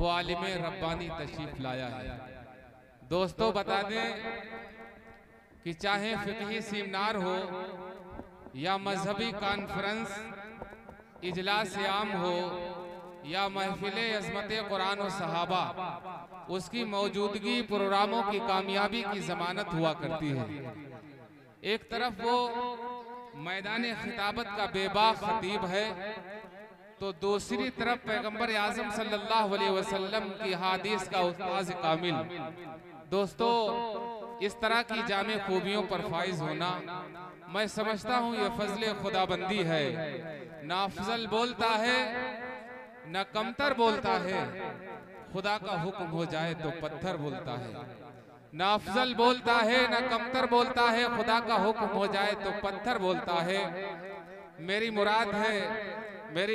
वो आलिम रब्बानी तशरीफ लाया है। दोस्तों बता दें कि चाहे फिक़ही सेमिनार हो या मजहबी कॉन्फ्रेंस इजलास आम हो या महफिल अज़मत कुरान और सहाबा, उसकी मौजूदगी प्रोग्रामों की कामयाबी की ज़मानत हुआ करती है। एक तरफ वो मैदान खिताबत का बेबाक खतीब है, तो दूसरी तरफ पैगंबर आज़म सल्लल्लाहु अलैहि वसल्लम की हदीस का उस्ताद कामिल। दोस्तों, इस तरह की जामे खूबियों पर फाइज होना, मैं समझता हूँ ये फजल खुदाबंदी है। ना अफजल बोलता है न कमतर बोलता है, खुदा का हुक्म हो जाए तो पत्थर बोलता है। ना अफजल बोलता है न कमतर बोलता है, खुदा का हुक्म हो जाए तो पत्थर बोलता है। मेरी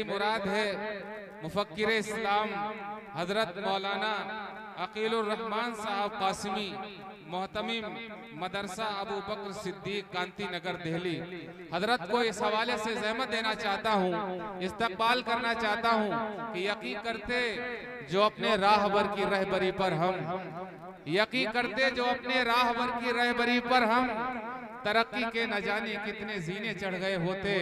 मुराद है मुफक्किर इस्लाम हजरत मौलाना अकीलुर रहमान साहब कासिमी, मोहतमिम मदरसा अबू बकर सिद्दीक कांति नगर दिल्ली, हजरत को इस हवाले से ज़हमत देना चाहता हूँ, इस्तकबाल करना चाहता हूँ कि यकीन करते जो अपने राहबर की रहबरी पर हम तरक्की के न जाने कितने जीने चढ़ गए होते।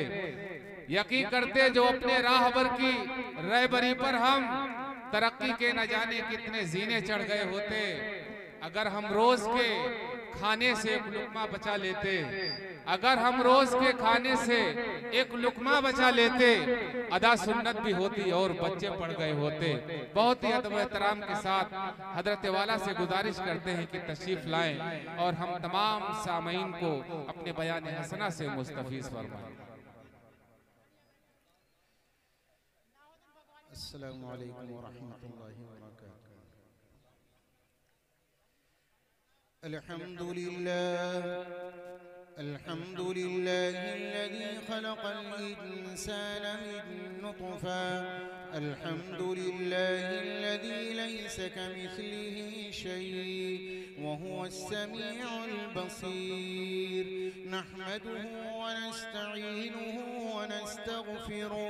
यकीन करते जो अपने राहबर की रहबरी पर हम तरक्की के न जाने कितने जीने चढ़ गए होते। अगर हम रोज के खाने से एक लुकमा बचा लेते, अगर हम रोज के खाने से एक लुकमा बचा लेते, अदा सुन्नत भी होती और बच्चे पढ़ गए होते। बहुत ही अदब एहतराम के साथ हजरत वाला से गुजारिश करते हैं कि तशरीफ लाएं और हम तमाम सामीन को अपने बयान हसना से मुस्तफीज फरमाएं। अस्सलामु अलैकुम व रहमतुल्लाहि व बरकातुहू। अल्हम्दुलिल्लाहिल्लज़ी खलक़ल इंसाना मिन नुत्फ़ा, अल्हम्दुलिल्लाहिल्लज़ी लैसा कमिस्लिही शै'उन व हुवस-समीउल बसीर। नहमदुहु व नस्तईनुहु व नस्तगफिरुहु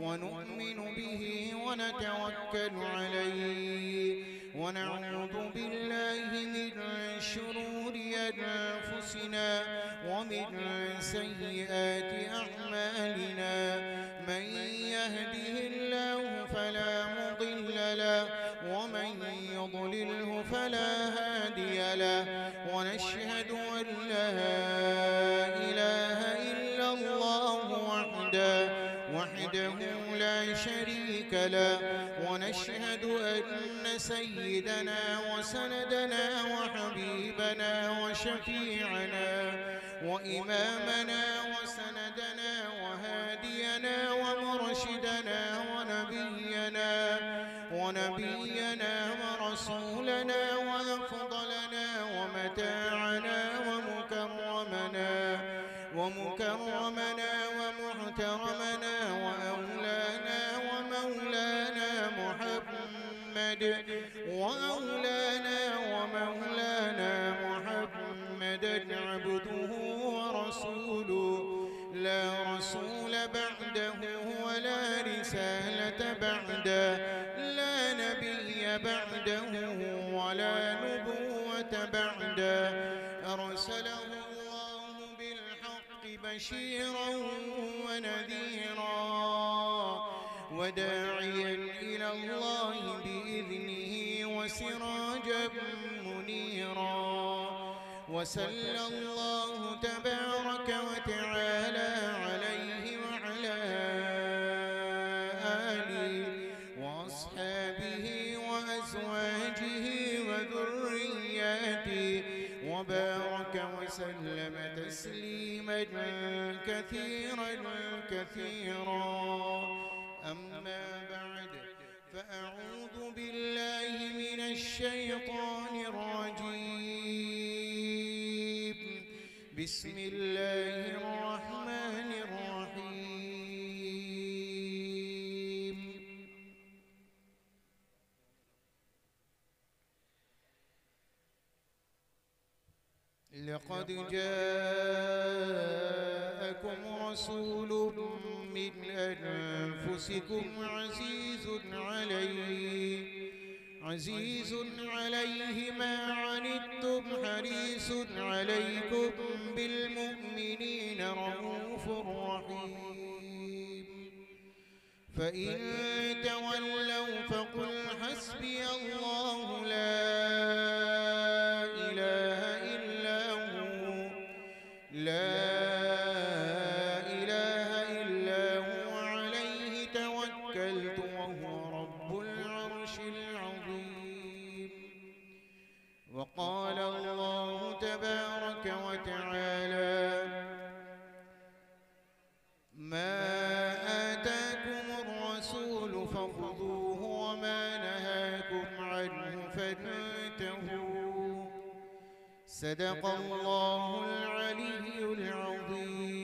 व नु'मिनु बिही व नतवक्कलु अलैहि व नऊज़ु बिल्लाहि मिन शुरूरि अनफुसिना व मिन सय्यिआति अअमालिना। मन यहदिहिल्लाहु फला मुदिल्ल लहु व मन युद्लिल्हु फला हादिय लहु। व नशहदु अन ला इलाहा इल्लल्लाहु वहदहु ला शरीक लहु। व नशहदु अन्न सय्यिदना व सनदना व हबीबना व शफीअना व इमामना व सनदना व हादियना व मुरशिदना व नबियना व रसूलना व अफदलना व मताअना व मुकर्रमना व मुहतरमना व औलाना व मौलाना मुहम्मद व औलाना व मौलाना मुहम्मदन अब्दुहु व रसूलुहु ला रसूल बअदहु व ला रिसालत बअदहु ला नबिय्य बअदहु व ला नबुव्वत बअदहु। अरसलहु अल्लाहु बिल बशीरा व नज़ीरा व दाइयन इला अल्लाहि बिइज़निही व सिराजन मुनीरा। व सल्लल्लाहु तबारक व तआला अलैहि व अला आलिहि व अस्हाबिही व अज़वाजिही व ज़ुर्रिय्यतिही व बारक व सल्लम तस्लीमन कसीरा। अम्मा बअद फ़अऊज़ु बिल्लाहि मिनश शैतानिर रजीम। बिस्मिल्लाहिर रहमानिर रहीम। लक़द जाअकुम रसूलुम मिन अनफुसिकुम अज़ीज़ुन अलैहि अज़ीज़ अलैहि मा अनित्तुम हरीसुन अलैकुम बिलमुमिनीन रऊफ़ुर रहीम फ़इन तवल्लौ फ़क़ुल हस्बियल्लाहु ला इलाहा इल्ला हु ला इलाहा इल्ला हु अलैहि तवक्कलतु व हुवा रब्बुल अर्शिल अज़ीम वक़ाल अल्लाहु तबारक व तआला मा आताकुमुर रसूल फ़ख़ुज़ूहु व मा नहाकुम अन्हु फन्तहू सदक़ल्लाहुल अलिय्युल अज़ीम।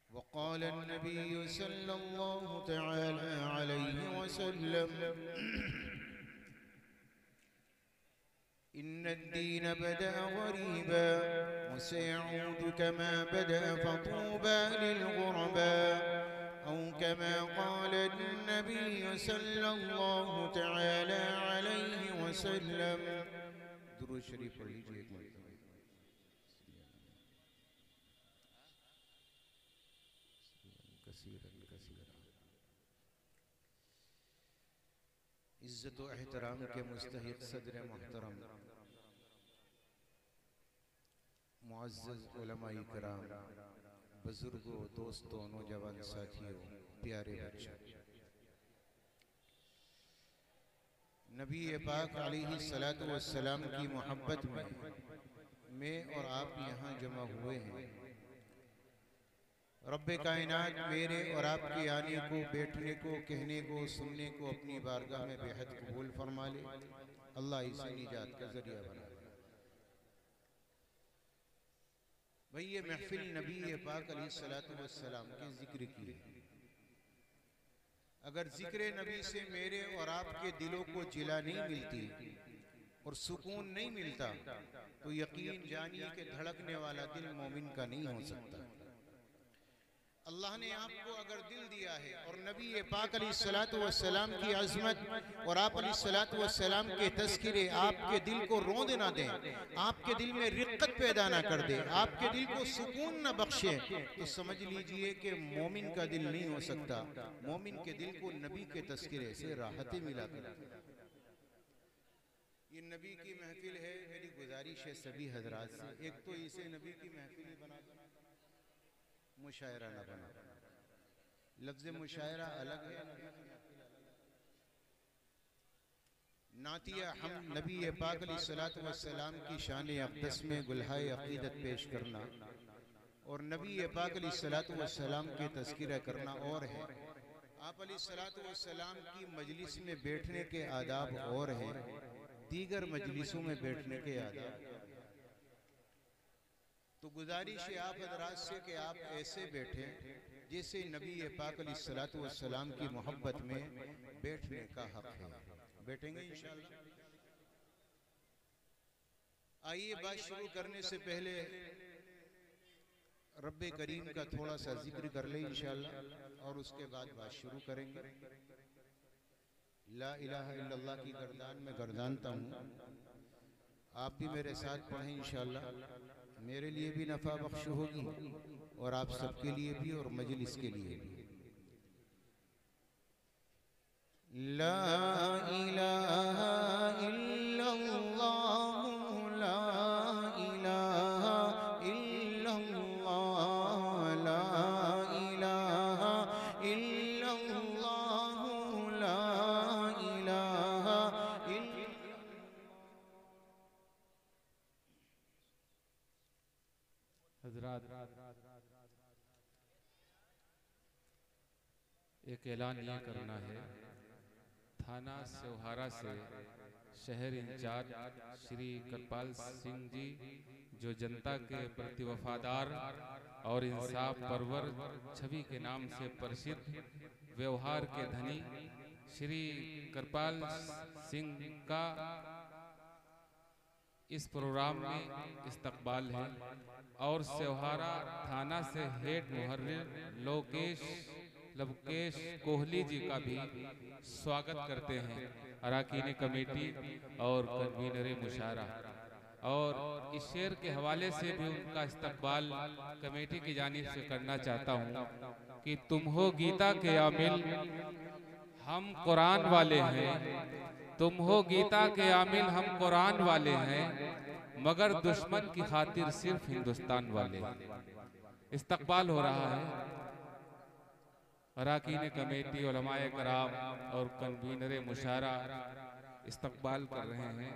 वक़ाल अन्नबिय्यु सल्लल्लाहु तआला अलैहि वसल्लम इन्नद्दीन बदअ ग़रीबा वसयऊदु कमा बदअ फ़तूबा लिलग़ुरबा औ कमा क़ाल अन्नबिय्यु सल्लल्लाहु तआला अलैहि वसल्लम। दुरूद शरीफ पढ़ लीजिए एक मरतबा। इज्जत व एहतराम के मुस्तहिक़ सदर मोहतरम मुअज़्ज़ज़ उलमाए किराम, बुजुर्गों, दोस्तों, नौजवान साथियों, प्यारे बच्चों, नबी पाक अलैहिस्सलातु वस्सलाम की मोहब्बत में मैं और आप यहाँ जमा हुए हैं। रब्बे कायनात मेरे और आपके आने को, बैठने को, कहने को, सुनने को अपनी बारगाह में बेहद कबूल फरमा ले। अल्लाह इसे निजात का जरिया बना दे। भाई ये महफिल नबी पाक अलैहिस्सलातु वस्सलाम के जिक्र की है। अगर जिक्र नबी से मेरे और आपके दिलों को जिला नहीं मिलती और सुकून नहीं मिलता तो यकीन जानिए कि धड़कने वाला दिल मोमिन का नहीं हो सकता। अल्लाह ने आपको अगर दिल दिया है और नबी पाक अलैहिस्सलातु वस्सलाम की अज़मत और आप अलैहिस्सलातु वस्सलाम के तज़किरे आपके दिल को रोंद ना दें, आपके दिल में रिक्कत पैदा ना कर दे, आपके दिल को सुकून न बख्शे, तो समझ लीजिए कि मोमिन का दिल नहीं हो सकता। मोमिन के दिल को नबी के तज़किरे से राहतें मिला कर। ये नबी की महफिल है। मेरी गुजारिश है सभी हजरात से, एक तो इसे नबी की महफिल बना दो, मुशायरा न बना। लफ्ज़ मुशायरा अलग है, नातिया हम नबी पाक अलैहिस्सलातु वस्सलाम की शान अक़दस में गुलहाए अक़ीदत पेश करना और नबी पाक अलैहिस्सलातु वस्सलाम के तज़किरा करना और है। आप अलैहिस्सलातु वस्सलाम की मजलिस में बैठने के आदाब और हैं, दीगर मजलिसों में बैठने के आदाब। तो गुजारिश है आप हज़रात से कि आप ऐसे बैठे जैसे नबी पाक अलैहिस्सलातु वस्सलाम की मोहब्बत में बैठने का हक है। बैठेंगे इंशाअल्लाह। आइए बात शुरू करने से पहले रब्बे करीम का थोड़ा सा जिक्र कर ले इंशाअल्लाह और उसके बाद बात शुरू करेंगे। ला इलाहा इल्लल्लाह की गर्दान में गर्दानता हूँ, आप भी मेरे साथ पढ़ें इंशाअल्लाह। मेरे लिए भी नफा बख्श होगी और आप सबके लिए भी और मजलिस के लिए भी। ला इलाहा इल्लल्लाह, ला इलाहा इल्लल्लाह, ला इलाहा इल्लल्लाह, ला इलाहा हजरात, एक ऐलान ये करना है। थाना सेवहारा से शहर इंचार्ज श्री कृपाल सिंह जी, जो जनता के प्रति वफादार और इंसाफ परवर छवि के नाम से प्रसिद्ध व्यवहार के धनी श्री कृपाल सिंह का इस प्रोग्राम में इस्तकबाल है और सेवहारा थाना से हेड मुहर्रिर लवकेश कोहली जी का भी स्वागत करते हैं अरकान कमेटी और कन्वीनर मुशारा। और इस शेर के हवाले से भी उनका इस्तकबाल कमेटी की जानिब से करना चाहता हूँ कि तुम हो गीता के आमिल, हम कुरान वाले हैं। तुम हो गीता के आमिल, हम कुरान वाले हैं, मगर दुश्मन की खातिर सिर्फ हिंदुस्तान वाले। इस्तकबाल हो रहा है अरकान कमेटी, उलमाए कराम और कन्वीनर मुशारा इस्तकबाल कर रहे हैं।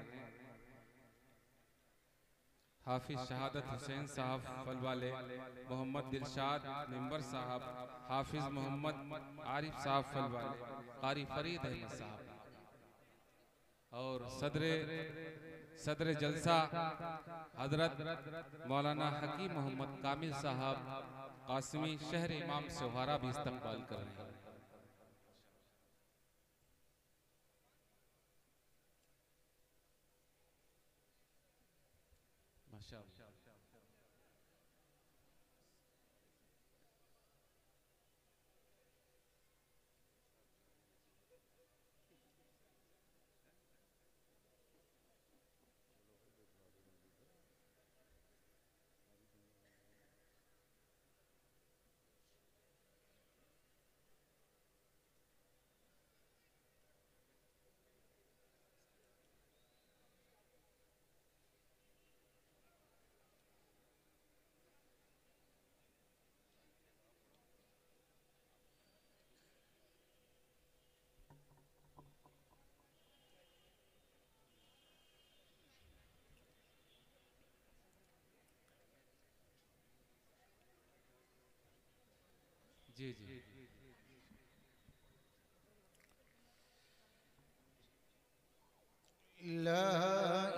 हाफिज शहादत हुसैन साहब फलवाले, मोहम्मद दिलशाद मेंबर साहब, हाफिज मोहम्मद आरिफ साहब फलवाले, कारी फरीद अहमद साहब और सदर जलसा हजरत मौलाना हकीम मोहम्मद कामिल साहब कासिमी शहर इमाम सेवहारा भी इस्तकबाल कर रहे हैं। माशाअल्लाह। जी जी ला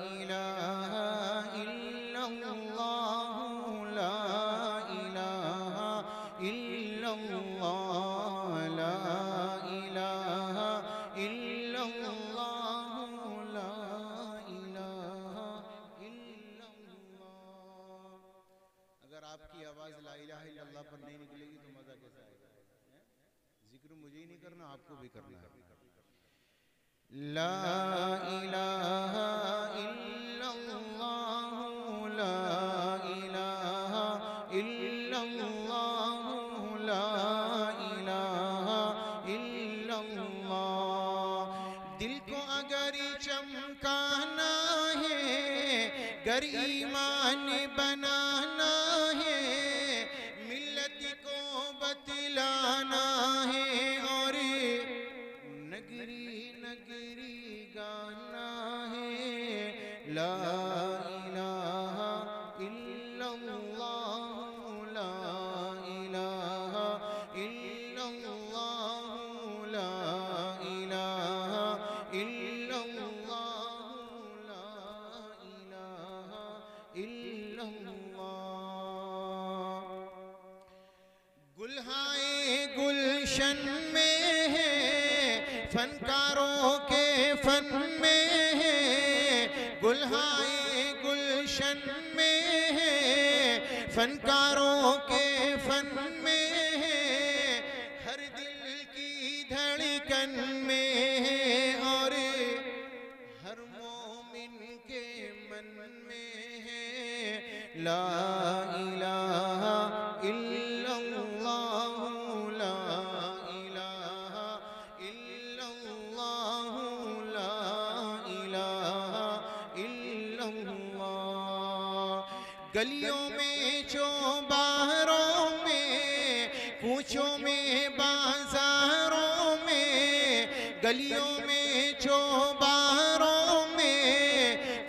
इलाहा इल्लल्लाह, ला इलाहा इल्लल्लाह, ला इलाहा इल्लल्लाह, ला इलाहा इल्लल्लाह। अगर आपकी आवाज ला इलाहा इल्लल्लाह पर नहीं निकलेगी तो मजा कैसा आएगा? जिक्र मुझे ही नहीं करना, आपको भी करना है। ला इलाहा इल्लल्लाह, ला इलाहा इल्लल्लाह, ला इलाहा इल्लल्लाह। दिल को अगर चमकाना है, गर ईमान बनाना है, मिल्लत को बतलाना है और नगरी नगरी गाना है। ला इलाहा इल्लल्लाह, ला इलाहा इल्लल्लाह, ला इलाहा इल्लल्लाह, ला इलाहा इल्लल्लाह। गुलहाए गुलशन में है, फनकारों के फन में है, गुलहाए गुलशन में है, फनकारों के फन में है, हर दिल की धड़कन में है और हर मोमिन के मन में है। ला इलाहा इल्लल्लाह, ला इलाहा इल्लल्लाह, ला इलाहा इल्लल्लाह। गलियों में चौबारों में, कूचों में बाजारों में, गलियों में चौबारों में,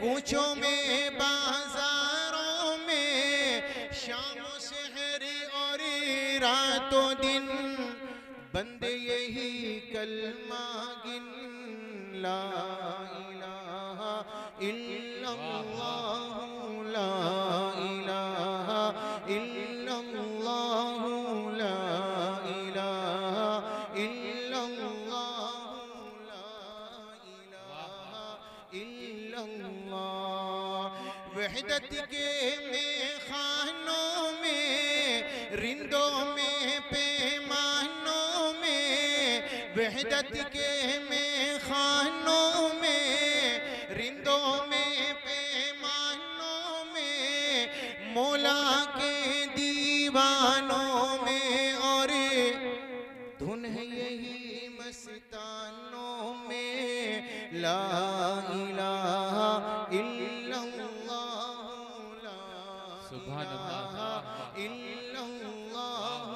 कूचों में बाजारों में, शामों सहर और रातों दिन बंदे यही कलमा गिन। ला इलाहा इल्लल्लाह, ला इलाहा इल्लल्लाह, ला इलाहा इल्लल्लाह, ला इलाहा इल्लल्लाह। वहदत के मेखानों में, रिंदों में पैमानों में, वहदत के मेखानों में, रिंदों में पैमानों में, मौला के दीवानों में, और धुन है यही मस्तानों में। ला इलाहा इल्लल्लाह, ला सुभान इलाहा इल्लल्लाह,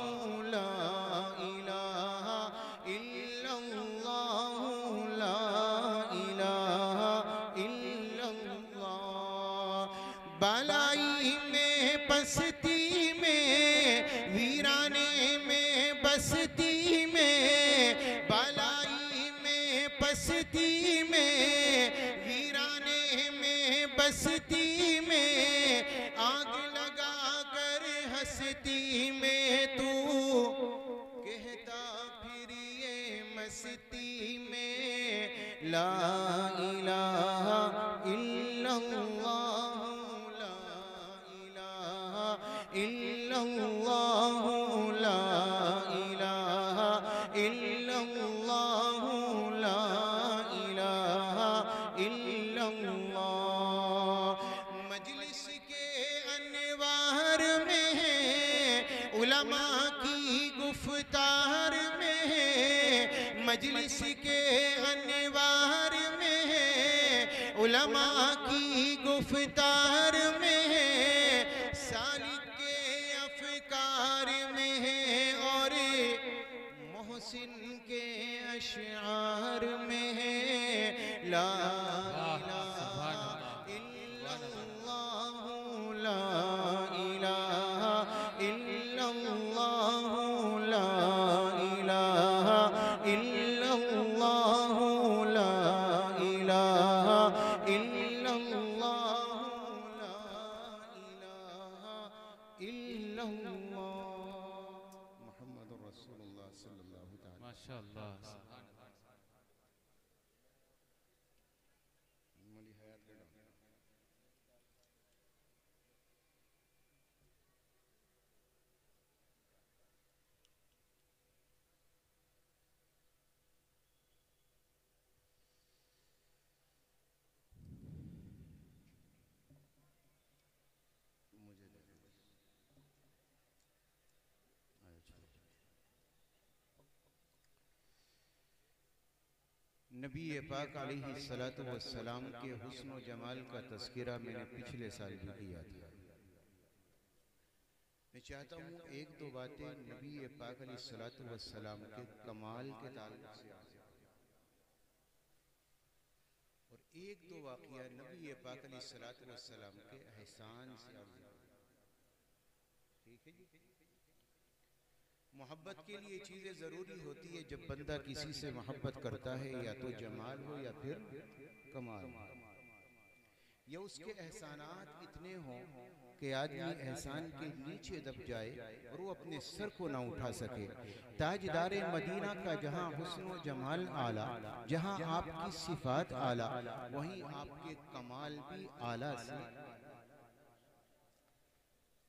ला इलाहा इल्लल्लाह, ला इलाहा इल्लल्लाह। बालाई में पस्ती में, वीराने में बस्ती में, बालाई में पस्ती में, वीराने में बस्ती में, आग लगा कर हंसती में, तू कहता फिर ये मस्ती में। ला इलाहा इल्लल्लाह, ला इलाहा इल्लल्लाह, ला इलाहा इल्लल्लाह, ला इलाहा इल्लल्लाह। मजलिस के अनवार में है, उलमा की गुफ्तार में है, मजलिस के अनवार में है, उलमा की गुफ्तार में है, सालिक के अफकार में है, और मोहसिन के अशआर में है। ला इलाहा इल्लल्लाह, ला इलाहा इल्लल्लाह, ला इलाहा इल्लल्लाह, ला इलाहा इल्लल्लाह, ला इलाहा इल्लल्लाह। मुहम्मदुर रसूलुल्लाह सल्लल्लाहु अलैहि वसल्लम। माशाअल्लाह। नबी पाक अलैहिस्सलातु वस्सलाम के हुस्न व जमाल का तज़किरा मैंने पिछले साल भी किया था। मैं चाहता हूँ एक दो बातें नबी पाक अलैहिस्सलातु वस्सलाम के कमाल के ताल्लुक से और एक दो वाक़िया नबी पाक अलैहिस्सलातु वस्सलाम के एहसान से। ठीक है जी। मोहब्बत के लिए चीज़ें ज़रूरी होती है। जब बंदा किसी से मोहब्बत करता है, या तो जमाल हो या फिर कमाल, या उसके एहसानात इतने हों कि आदमी एहसान के नीचे दब जाए और वो अपने सर को ना उठा सके। ताजदारे मदीना का जहाँ हुस्न व जमाल आला, जहाँ आपकी सिफात आला, वहीं आपके कमाल भी आला से।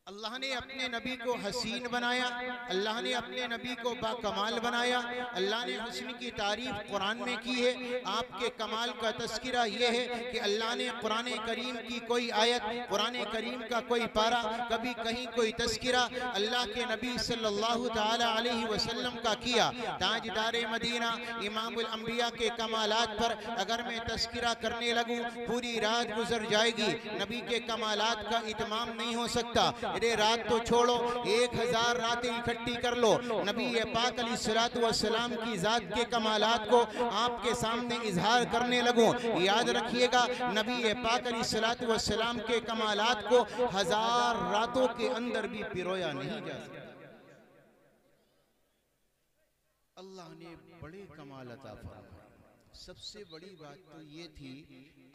अल्लाह ने अपने नबी को हसीन बनाया, अल्लाह ने अपने नबी को बाकमाल बनाया। अल्लाह ने हुस्न की तारीफ कुरान में की है। आपके कमाल का तस्किरा यह है कि अल्लाह ने कुरान करीम की कोई आयत, कुरान करीम का कोई पारा, कभी कहीं कोई तस्किरा अल्लाह के नबी सल्लल्लाहु ताला अलैहि वसल्लम का किया। ताजदारे मदीना इमामुल अंबिया के कमालात पर अगर मैं तस्किरा करने लगूं, पूरी रात गुजर जाएगी। नबी के कमालात का इत्माम नहीं हो सकता। अरे रात तो छोड़ो, 1000 रातें इकट्ठी कर लो। नबी पाक अलैहिस्सलातु वस्सलाम की जात के कमालात को आपके सामने इजहार करने लगूं, याद रखिएगा नबी पाक अलैहिस्सलातु वस्सलाम के कमालात को 1000 रातों के अंदर भी पिरोया नहीं जा सकता। अल्लाह ने बड़े कमाल अता फरमाए। सबसे बड़ी बात तो ये थी,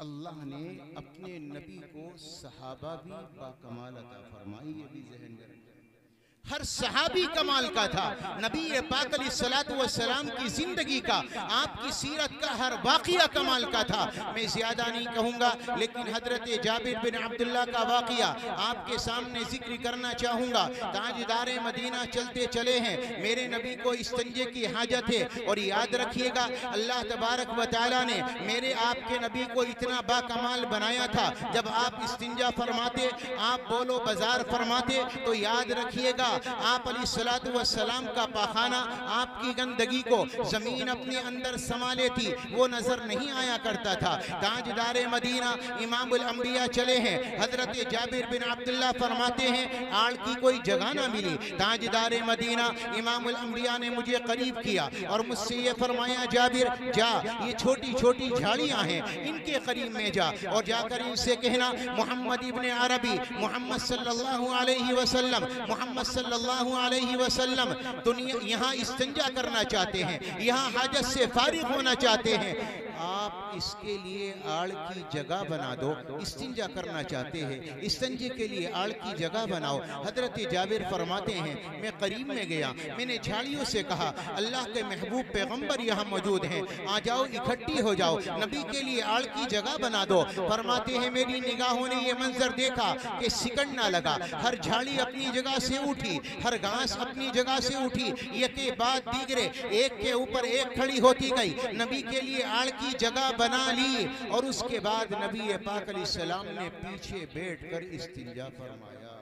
अल्लाह ने अपने नबी को सहाबा भी बाकमाल अता फरमाई। ये भी ज़हन में रखना। हर सहाबी कमाल का था। नबी पाक अलैहिस्सलाम की जिंदगी का, आपकी सीरत का हर वाक़िया कमाल का था। मैं ज्यादा नहीं कहूँगा, लेकिन हजरत जाबिर बिन अब्दुल्लाह का वाक़िया आपके सामने जिक्र करना चाहूँगा। ताजदारे मदीना चलते चले हैं, मेरे नबी को इस्तंजे की हाजत है। और याद रखिएगा, अल्लाह तबारक व तआला ने मेरे आपके नबी को इतना बाकमाल बनाया था। जब आप इस्तिंजा फरमाते, आप बोलो बाजार फरमाते, तो याद रखिएगा आप अलैहिस्सलातु वस्सलाम का पाखाना, आपकी गंदगी को जमीन अपने अंदर समा लेती, वो नजर नहीं आया करता था। ताजदारे मदीना इमामुल अंबिया चले हैं, हजरत जाबिर बिन अब्दुल्लाह फरमाते हैं आड़ की कोई जगह ना मिली। ताजदारे मदीना इमामुल अंबिया ने मुझे करीब किया और मुझसे ये फरमाया, जाबिर जा, ये छोटी छोटी झाड़ियां हैं, इनके करीब में जा और जाकर इनसे कहना मोहम्मद इब्ने अरबी, मोहम्मद सल्लल्लाहु अलैहि वसल्लम, मोहम्मद सल्लल्लाहु अलैहि वसल्लम दुनिया यहाँ इस्तिंजा करना चाहते हैं, यहाँ हाजत से फारिग होना चाहते हैं। आप इसके लिए आड़ की जगह बना दो। इस्तिंजा करना चाहते हैं, इस्तंजे के लिए आड़ की जगह बनाओ। हजरत जाबिर फरमाते हैं मैं करीब में गया, मैंने झाड़ियों से कहा अल्लाह के महबूब पैगंबर यहाँ मौजूद हैं, आ जाओ, इकट्ठी हो जाओ, नबी के लिए आड़ की जगह बना दो। फरमाते हैं मेरी निगाहों ने ये मंजर देखा कि सिकड़ ना लगा, हर झाड़ी अपनी जगह से उठी, हर घास अपनी जगह से उठी, एक के बाद दीगरे एक के ऊपर एक खड़ी होती गई। नबी के लिए आड़ की जगह बना ली और उसके बाद नबी पाक अलैहिस्सलाम ने पीछे बैठकर इस्तिंजा फरमाया।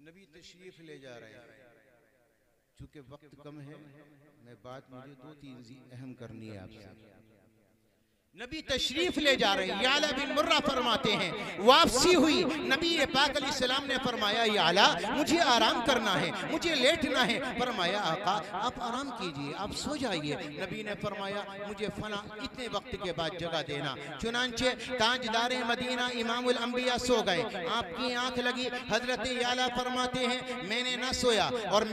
नबी तशरीफ ले जा रहे हैं, चूंकि वक्त कम है, मैं बात मुझे 2-3 अहम करनी है आपसे। नबी तशरीफ ले जा रहे हैं, याला बिन मुर्रा फरमाते हैं वापसी हुई, नबी पाक अलैहिस्सलाम ने फरमाया याला मुझे आराम करना है, मुझे लेटना है। फरमाया आका आप आराम कीजिए, आप सो जाइए। नबी ने फरमाया मुझे फला इतने वक्त के बाद जगह देना। चुनांचे ताजदारे मदीना इमामुल अंबिया सो गए, आपकी आंख लगी। हजरत याला फरमाते हैं मैंने ना सोया और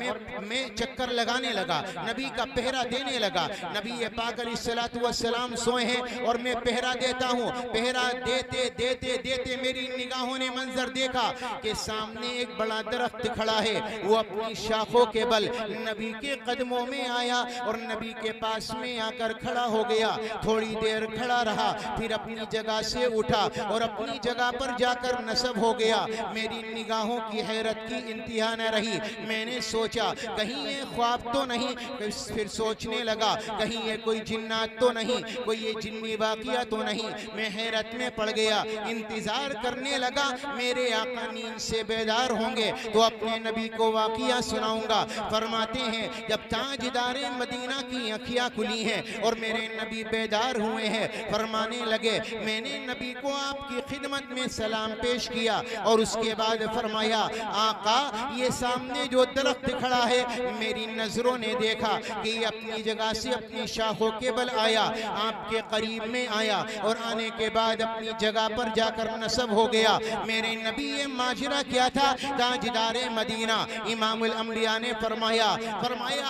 मैं चक्कर लगाने लगा, नबी का पहरा देने लगा। नबी पाक अलैहिस्सलातु वस्सलाम सोए हैं और मैं पहरा देता हूँ। पहरा देते देते देते मेरी निगाहों ने मंजर देखा कि सामने एक बड़ा दरख्त खड़ा है, वो अपनी शाखों के बल नबी के कदमों में आया और नबी के पास में आकर खड़ा हो गया। थोड़ी देर खड़ा रहा, फिर अपनी जगह से उठा और अपनी जगह पर जाकर नस्ब हो गया। मेरी निगाहों की हैरत की इंतहा न रही, मैंने सोचा कहीं ये ख्वाब तो नहीं, फिर सोचने लगा कहीं ये कोई जिन्नात तो नहीं, कोई ये जिन्नी वाक़िया तो नहीं। मैं हैरत में पड़ गया, इंतजार करने लगा मेरे आका नींद से बेदार होंगे तो अपने नबी को वाक़िया सुनाऊंगा। फरमाते हैं जब ताजदारे मदीना की आँखियाँ खुली हैं और मेरे नबी बेदार हुए हैं, फरमाने लगे मैंने नबी को आपकी खिदमत में सलाम पेश किया और उसके बाद फरमाया आका ये सामने जो दरख्त खड़ा है, मेरी नजरों ने देखा कि ये अपनी जगह से अपनी शाखों के बल आया, आपके करीब में आया और आने के बाद अपनी जगह पर जाकर नस्ब हो गया। मेरे नबी ये माजरा क्या था? ताजदारे मदीना इमामुल अंबिया ने फरमाया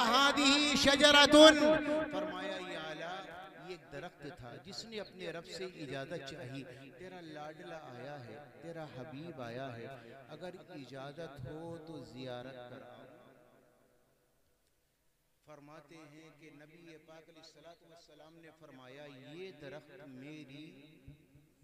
हादिही शजरतुन, फरमाया या अला ये एक दरख्त था जिसने अपने रब से इजाजत चाही, तेरा लाडला आया है, तेरा हबीब आया है, अगर इजाजत हो तो जियारत करा। फरमाते हैं कि नबी पाक अलैहिस्सलाम ने फरमाया ये दरख्त मेरी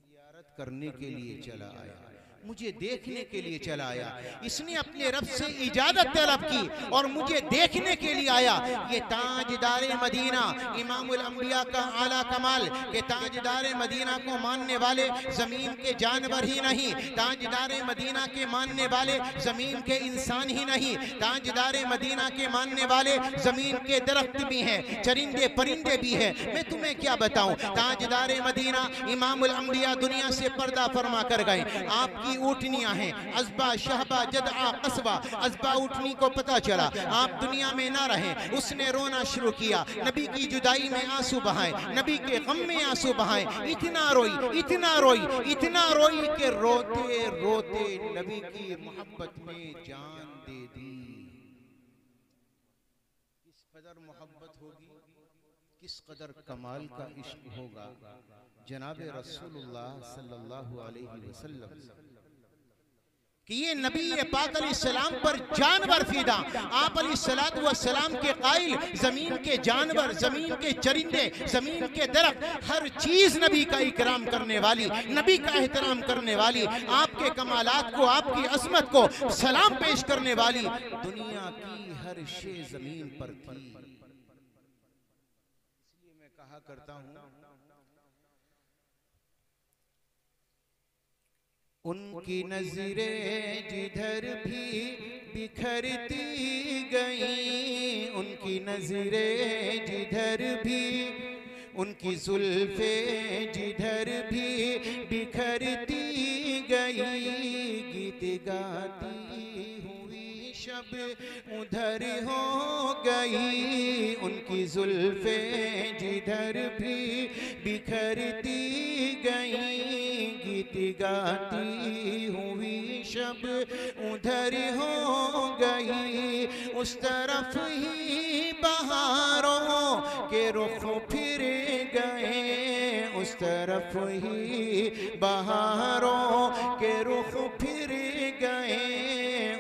जियारत करने के लिए चला आया, मुझे देखने के लिए चला आया। इसने अपने रब से इजाजत तलब की और मुझे देखने के लिए आया। ये ताजदारे मदीना इमामुल अंबिया का आला कमाल के ताजदारे मदीना को मानने वाले जमीन के जानवर ही नहीं, ताजदारे मदीना के मानने वाले जमीन के इंसान ही नहीं, ताजदारे मदीना के मानने वाले जमीन के दरख्त भी हैं, चरिंदे परिंदे भी हैं। मैं तुम्हें क्या बताऊं, ताजदारे मदीना इमामुल अंबिया दुनिया से पर्दा फरमा कर गए। आपकी ऊँटनियां हैं, अज़बा शहबा जदआ कस्बा। अज़बा ऊँटनी को पता चला आप दुनिया में ना रहें, उसने रोना शुरू किया, नबी की जुदाई में आंसू बहाए, नबी के गम में आंसू बहाए। इतना रोई इतना रोई इतना रोई कि रोते रोते नबी की मोहब्बत में जान दे दी। किस कदर मोहब्बत होगी, किस कदर कमाल का इश्क होगा। जनाब रसूलुल्लाह सल्लल्लाहु अलैहि वसल्लम कि ये नबी पाक अलैहिस्सलाम पर जानवर फिदा, आप अलैहिस्सलाम के कायल, जमीन के जानवर, जमीन के चरिंदे, जमीन के दरख्त, हर चीज नबी का इकराम करने वाली, नबी का एहतराम करने वाली, आपके कमालात को, आपकी अजमत को सलाम पेश करने वाली दुनिया की हर शे जमीन पर थी। इसलिए मैं कहा करता हूं, उनकी नजरें जिधर भी बिखरती गई, उनकी नजरें जिधर भी, उनकी जुल्फे जिधर भी बिखरती गई, गीत गाती हुई शब उधर हो गई, उनकी जुल्फे जिधर भी बिखरती गई, गीत गाती हुई शब उधर हो गई, उस तरफ ही बहारों के रुख फिर गए, उस तरफ ही बहारों के रुख फिर गए,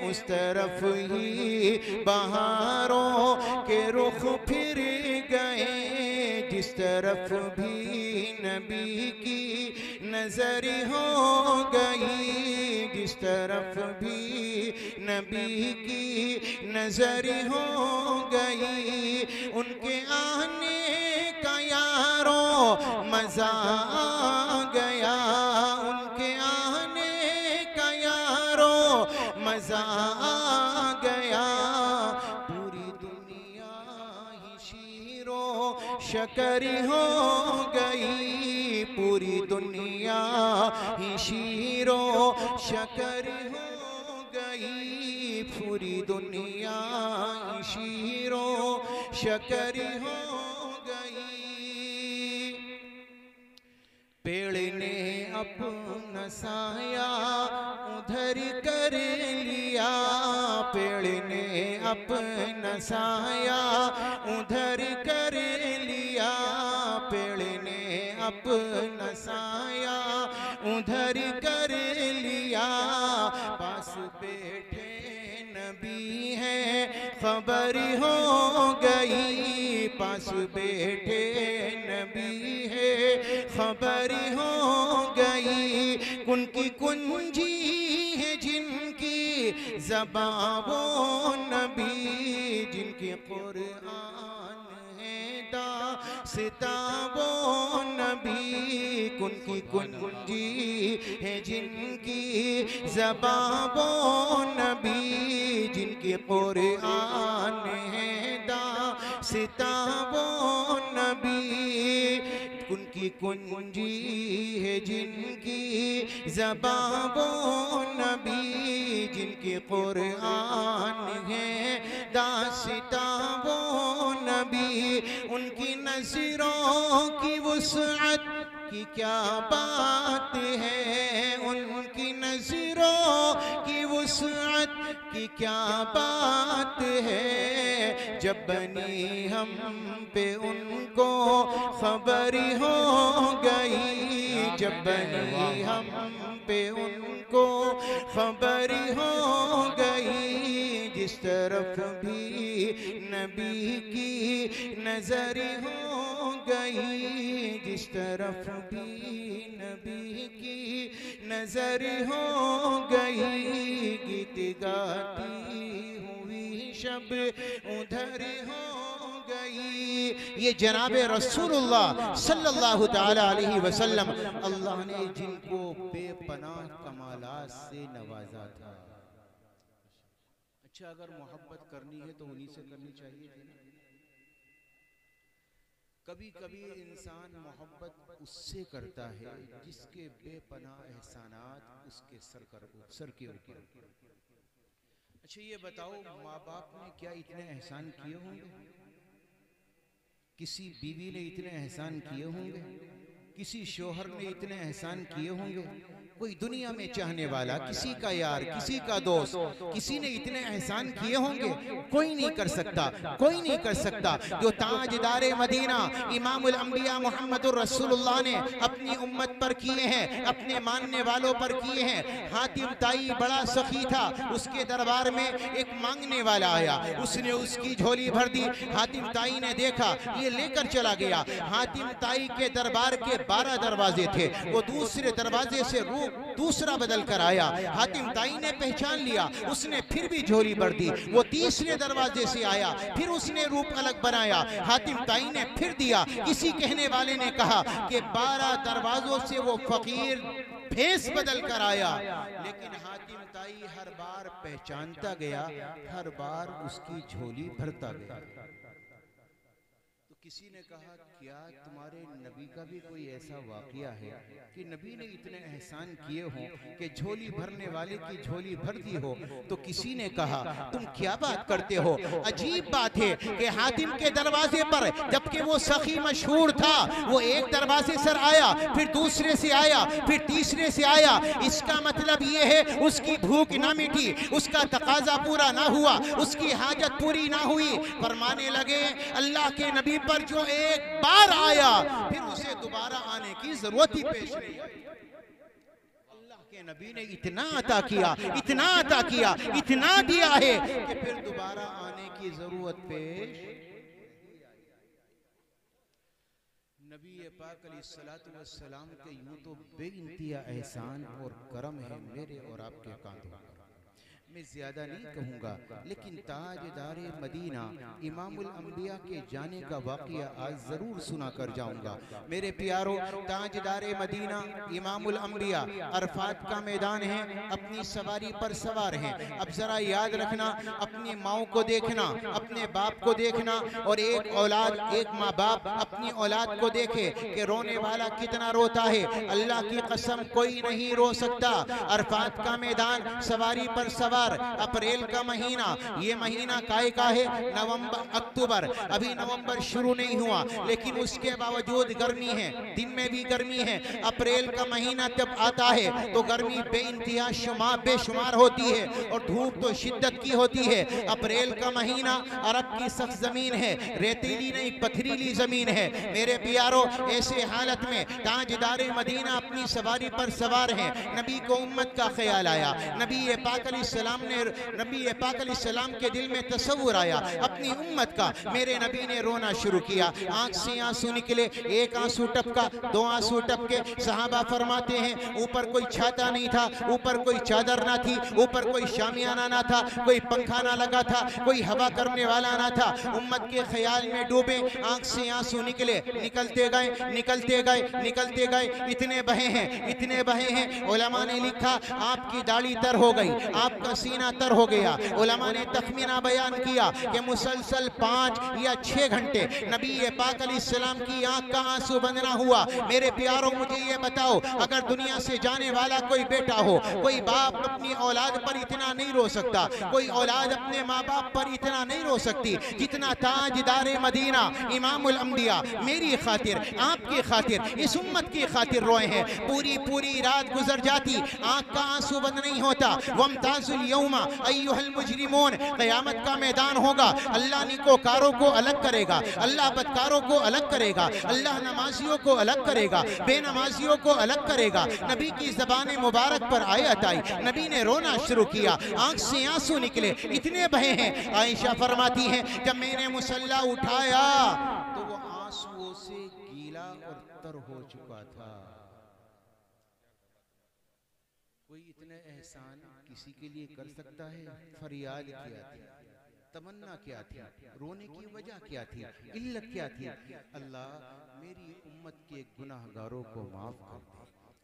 उस तरफ ही बहारों के रुख फिर गए, जिस तरफ भी नबी की नजर हो गई, जिस तरफ भी नबी की नजर हो गई, उनके आने का यारों मजा आ गया, उनके आने का यारों मजा आ गया, पूरी दुनिया ही शीरो शकर हो गई, पूरी दुनिया ही शीरो शकर हो गई, पूरी दुनिया ही शीरो शकर हो गई। पेड़ ने अपना साया उधर कर लिया, पेड़ ने अपना साया उधर कर लिया, पेड़ ने अपना साया उधर कर लिया, पास बैठे नबी है खबर हो गई, पास बैठे नबी है खबर हो गई, उनकी कुंजी है जिनकी ज़बां वो नबी, जिनकी कुरान है दास्तां वो नबी, उनकी कुंजी है जिनकी ज़बां वो नबी, जिनकी कुरान है दास्तां वो नबी, उनकी कुंजी है जिनकी ज़बां वो नबी, जिनकी कुरान है दास्तां वो नबी, उनकी नज़रों की वुसअत की क्या बात है, उनकी नज़रों की वुसअत की क्या बात है, जब बनी हम पे उनको खबर हो गई, जब बनी हम पे उनको खबर हो गई, जिस तरफ भी नबी की नजर हो गई, जिस तरफ भी नबी की नजर हो गई, गीत गाती हुई शब उधर हो गई। ये जनाबे रसूलुल्लाह सल्लल्लाहु ताला अलैहि वसल्लम, अल्लाह ने जिनको बेपनाह कमालात से नवाजा था। अच्छा, अगर मोहब्बत करनी है तो उन्हीं से करनी चाहिए थी ना। कभी कभी इंसान मोहब्बत उससे करता है जिसके बेपनाह एहसानात उसके सर के ऊपर। अच्छा, ये बताओ, माँ बाप ने क्या इतने एहसान किए होंगे? किसी बीवी ने इतने एहसान किए होंगे? किसी शोहर ने इतने एहसान किए होंगे? कोई दुनिया में चाहने वाला, किसी का यार, किसी का दोस्त, किसी ने इतने एहसान किए होंगे? कोई नहीं कर सकता, कोई नहीं कर सकता जो ताजदारे मदीना इमामुल अंबिया मुहम्मदुर रसूलुल्लाह ने अपनी उम्मत पर किए हैं, अपने मानने वालों पर किए हैं। हातिम ताई बड़ा सखी था, उसके दरबार में एक मांगने वाला आया, उसने उसकी झोली भर दी। हातिम ताई ने देखा, ये लेकर चला गया। हातिम ताई के दरबार के 12 दरवाजे थे, वो दूसरे दरवाजे से रूप दूसरा बदल कर आया। हातिम ताई ने पहचान लिया, उसने फिर भी झोली भर दी। वो तीसरे दरवाजे से आया, फिर उसने रूप अलग बनाया। हातिम ताई ने फिर दिया। किसी कहने वाले ने कहा कि 12 दरवाजों से वो फकीर भेस बदल कर आया, लेकिन हातिम ताई हर बार पहचानता गया, हर बार उसकी झोली भरता गया। तो किसी ने कहा, क्या तुम्हारे नबी का भी कोई ऐसा वाकया है कि नबी ने इतने एहसान किए हों कि झोली भरने वाले की झोली भर दी हो? तो किसी ने कहा, तुम क्या बात करते हो, अजीब बात है कि हातिम के दरवाजे पर, जबकि वो सखी मशहूर था, वो एक दरवाजे से आया, फिर दूसरे से आया, फिर तीसरे से आया। इसका मतलब ये है उसकी भूख ना मिटी, उसका तकाजा पूरा ना हुआ, उसकी हाजत पूरी ना हुई। फरमाने लगे, अल्लाह के नबी पर जो एक बार आया, फिर उसे दोबारा आने की जरूरत ही पेश नहीं आई। अल्लाह के नबी ने इतना अता किया, इतना अता किया, इतना दिया है कि फिर दोबारा आने की जरूरत पेश। नबी पाक अलैहिस्सलातु वस्सलाम के यूं तो बेइंतहा एहसान और करम है मेरे और आपके कांधों पर। मैं ज्यादा नहीं कहूँगा, लेकिन ताजदारे मदीना इमामुल अंबिया के जाने का वाक़या आज ज़रूर सुना कर जाऊँगा। मेरे प्यारों, ताजदारे मदीना इमामुल अंबिया अरफात का मैदान है, अपनी सवारी पर सवार हैं। अब ज़रा याद रखना, अपनी माओ को देखना, अपने बाप को देखना, और एक औलाद, एक माँ बाप अपनी औलाद को देखे कि रोने वाला कितना रोता है। अल्लाह की कसम कोई नहीं रो सकता। अरफात का मैदान, सवारी पर सवार, अप्रैल का महीना, ये महीना काय का है? नवंबर, अक्टूबर। अभी नवंबर शुरू नहीं हुआ, लेकिन उसके बावजूद गर्मी है, दिन में भी गर्मी है। अप्रैल का महीना जब आता है तो गर्मी बेइंतहा बेशुमार होती है और धूप तो शिद्दत की होती है। अप्रैल का महीना अरब की सख्त जमीन है, रेतीली नहीं पथरीली जमीन है। मेरे प्यारों, ऐसे हालत में ताजदारे मदीना अपनी सवारी पर सवार हैं। नबी को उम्मत का ख्याल आया। नबी पाक अलैहिस्सलाम के दिल में तसव्वुर आया अपनी उम्मत का। मेरे नबी ने रोना शुरू किया, आंख से आंसू निकले, एक आंसू टपका, 2 आंसू टपके। सहाबा फरमाते हैं, ऊपर कोई छाता नहीं था, ऊपर कोई चादर ना थी, ऊपर कोई शामियाना ना था, कोई पंखा ना लगा था, कोई हवा करने वाला ना था। उम्मत के ख्याल में डूबे, आंख से आंसू निकले, निकलते गए, निकलते गए, निकलते गए, इतने बहे हैं, इतने बहे हैं। उलमा ने लिखा, आपकी दाढ़ी तर हो गई, आपका सीना तर हो गया। उलमा ने तखमीना बयान किया कि मुसलसल 5 या 6 घंटे नबी पाक अलैहिस्सलाम की आंख का आंसू बंदना हुआ। मेरे प्यारों, मुझे ये बताओ, अगर दुनिया से जाने वाला कोई बेटा हो, कोई बाप अपनी औलाद पर इतना नहीं रो सकता, कोई औलाद अपने माँ बाप पर इतना नहीं रो सकती जितना ताजदारे मदीना इमामुल अंबिया मेरी खातिर, आपकी खातिर, इस उम्मत की खातिर रोए हैं। पूरी पूरी रात गुजर जाती, आंख का आंसू बंद नहीं होता। वमताजुल यौमा अय्युहल मुजरिमून, क़यामत का मैदान होगा, अल्लाह नेकोकारों को अलग करेगा, अल्लाह बदकारों को अलग करेगा, अल्लाह नमाजियों को अलग करेगा, बेनमाजियों को अलग करेगा। नबी की ज़बान मुबारक पर आयत आई, नबी ने रोना शुरू किया, आंख से आंसू निकले, इतने बहे हैं। आयशा फरमाती हैं, जब मैंने मुसल्ला उठाया तो वो आंसुओं से गीला और तर हो चुका था। कोई इतने एहसान किसी के लिए कर सकता है? फरियाद क्या थी, तमन्ना क्या थी, रोने की वजह क्या थी, इल्लत क्या थी? अल्लाह मेरी उम्मत के गुनाहगारों को माफ कर दे,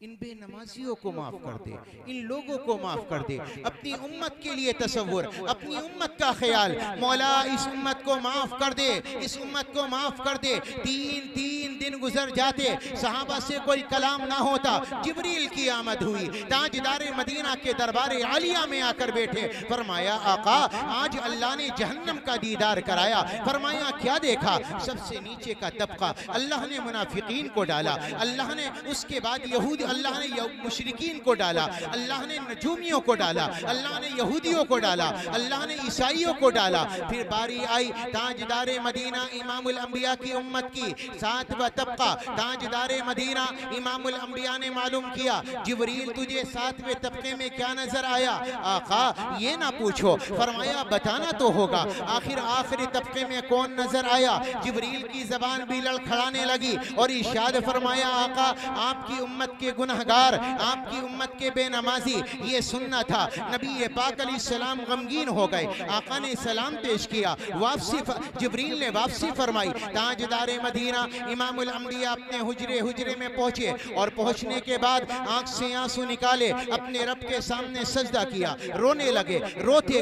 इन बेनमाजियों को माफ कर दे, इन लोगों को माफ कर दे। अपनी उम्मत के लिए तसव्वुर, अपनी उम्मत का ख्याल, मौला इस उम्मत को माफ कर दे, इस उम्मत को माफ कर दे। 3 दिन गुजर जाते, सहाबा से कोई कलाम ना होता। जिब्रील की आमद हुई, ताजदार मदीना के दरबार आलिया में आकर बैठे। फरमाया आका आज अल्लाह ने जहन्नम का दीदार कराया। फरमाया क्या देखा? सबसे नीचे का तबका अल्लाह ने मुनाफिकीन को डाला, अल्लाह ने उसके बाद यहूदी, अल्लाह ने मुशरिकीन को डाला, अल्लाह ने नजूमियों को डाला, अल्लाह ने यहूदियों को डाला, अल्लाह ने ईसाइयों को डाला। फिर बारी आई ताजदार मदीना इमामुल अंबिया की उम्मत की, सातवां तबका ताजदार मदीना इमामुल अंबिया ने मालूम किया। जिब्रील तुझे सातवें तबके में क्या नजर आया? आका ये ना पूछो, फरमाया बताना तो होगा। आखिर आखिरी तबके में कौन नजर आया? जिब्रील की जबान भी लड़खड़ाने लगी और इरशाद फरमाया आका आपकी उम्मत के गुनहगार, आपकी उम्मत के बेनमाजी, ये सुनना था। नबी पाक अलैहिस्सलाम गमगीन हो गए। आका ने सलाम पेश किया, वापसी जिब्रील ने वापसी फरमाई। ताजदार मदीना इमामुल अंबिया अपने हुजरे में पहुंचे और पहुंचने के बाद आंख से आंसू निकाले, अपने रब के सामने सजदा किया, रोने लगे, रोते